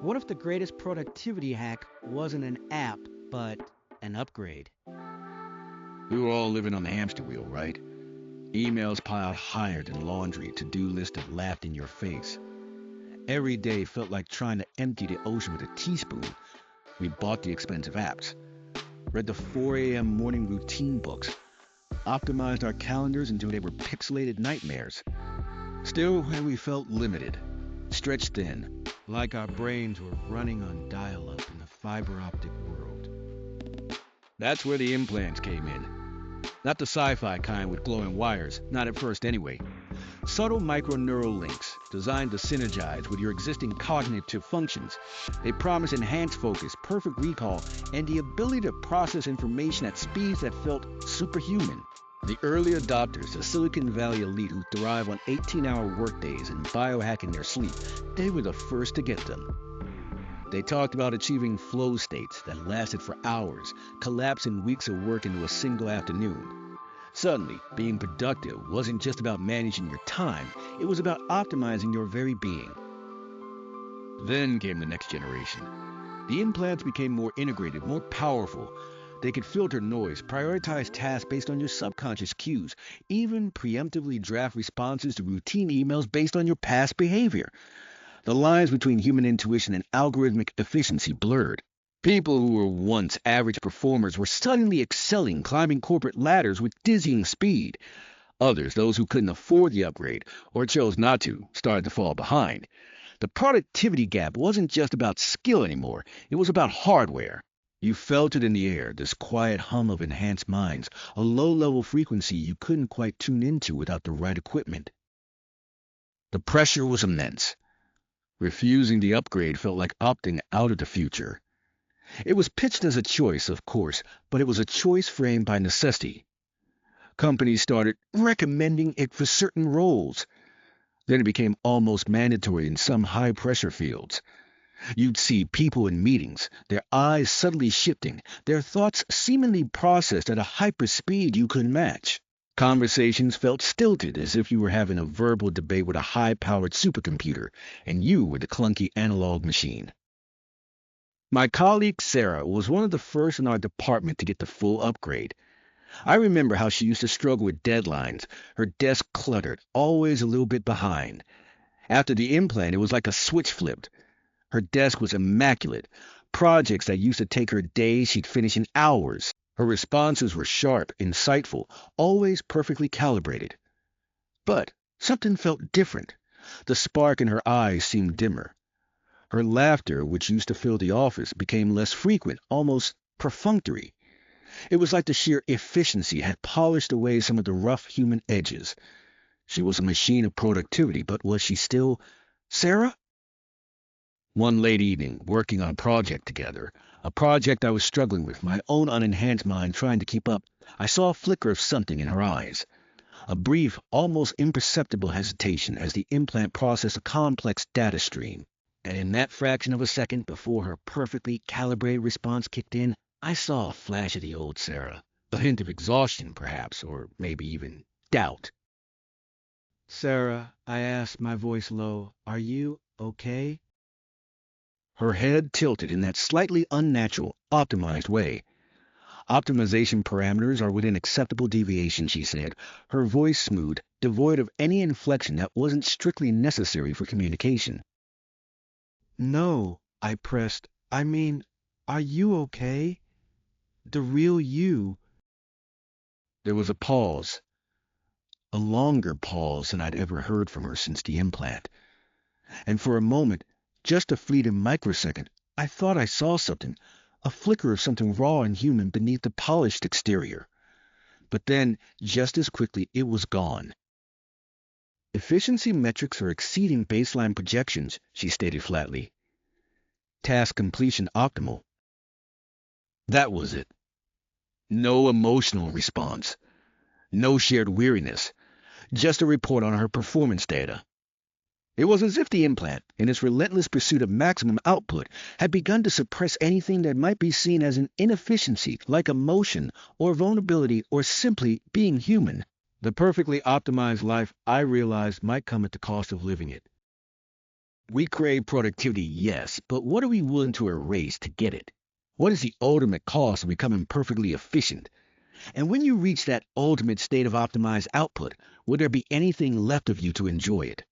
What if the greatest productivity hack wasn't an app, but an upgrade? We were all living on the hamster wheel, right? Emails piled higher than laundry, to-do list that laughed in your face. Every day felt like trying to empty the ocean with a teaspoon. We bought the expensive apps, read the 4 a.m. morning routine books, optimized our calendars until they were pixelated nightmares. Still, we felt limited, stretched thin, Like our brains were running on dial-up in the fiber optic world. That's where the implants came in. Not the sci-fi kind with glowing wires, not at first anyway. Subtle microneural links designed to synergize with your existing cognitive functions. They promise enhanced focus, perfect recall, and the ability to process information at speeds that felt superhuman. The early adopters, the Silicon Valley elite who thrive on 18-hour workdays and biohacking their sleep, they were the first to get them. They talked about achieving flow states that lasted for hours, collapsing weeks of work into a single afternoon. Suddenly, being productive wasn't just about managing your time, it was about optimizing your very being. Then came the next generation. The implants became more integrated, more powerful. They could filter noise, prioritize tasks based on your subconscious cues, even preemptively draft responses to routine emails based on your past behavior. The lines between human intuition and algorithmic efficiency blurred. People who were once average performers were suddenly excelling, climbing corporate ladders with dizzying speed. Others, those who couldn't afford the upgrade or chose not to, started to fall behind. The productivity gap wasn't just about skill anymore, it was about hardware. You felt it in the air, this quiet hum of enhanced minds, a low-level frequency you couldn't quite tune into without the right equipment. The pressure was immense. Refusing the upgrade felt like opting out of the future. It was pitched as a choice, of course, but it was a choice framed by necessity. Companies started recommending it for certain roles. Then it became almost mandatory in some high-pressure fields. You'd see people in meetings, their eyes subtly shifting, their thoughts seemingly processed at a hyper-speed you couldn't match. Conversations felt stilted, as if you were having a verbal debate with a high-powered supercomputer, and you were the clunky analog machine. My colleague Sarah was one of the first in our department to get the full upgrade. I remember how she used to struggle with deadlines, her desk cluttered, always a little bit behind. After the implant, it was like a switch flipped. Her desk was immaculate. Projects that used to take her days, she'd finish in hours. Her responses were sharp, insightful, always perfectly calibrated. But something felt different. The spark in her eyes seemed dimmer. Her laughter, which used to fill the office, became less frequent, almost perfunctory. It was like the sheer efficiency had polished away some of the rough human edges. She was a machine of productivity, but was she still Sarah? One late evening, working on a project together, a project I was struggling with, my own unenhanced mind trying to keep up, I saw a flicker of something in her eyes. A brief, almost imperceptible hesitation as the implant processed a complex data stream. And in that fraction of a second before her perfectly calibrated response kicked in, I saw a flash of the old Sarah. A hint of exhaustion, perhaps, or maybe even doubt. Sarah, I asked, my voice low, are you okay? Her head tilted in that slightly unnatural, optimized way. Optimization parameters are within acceptable deviation, she said, her voice smooth, devoid of any inflection that wasn't strictly necessary for communication. No, I pressed. I mean, are you okay? The real you. There was a pause, a longer pause than I'd ever heard from her since the implant. And for a moment, just a fleeting microsecond, I thought I saw something, a flicker of something raw and human beneath the polished exterior. But then, just as quickly, it was gone. Efficiency metrics are exceeding baseline projections, she stated flatly. Task completion optimal. That was it. No emotional response. No shared weariness. Just a report on her performance data. It was as if the implant, in its relentless pursuit of maximum output, had begun to suppress anything that might be seen as an inefficiency, like emotion, or vulnerability, or simply being human. The perfectly optimized life I realized might come at the cost of living it. We crave productivity, yes, but what are we willing to erase to get it? What is the ultimate cost of becoming perfectly efficient? And when you reach that ultimate state of optimized output, will there be anything left of you to enjoy it?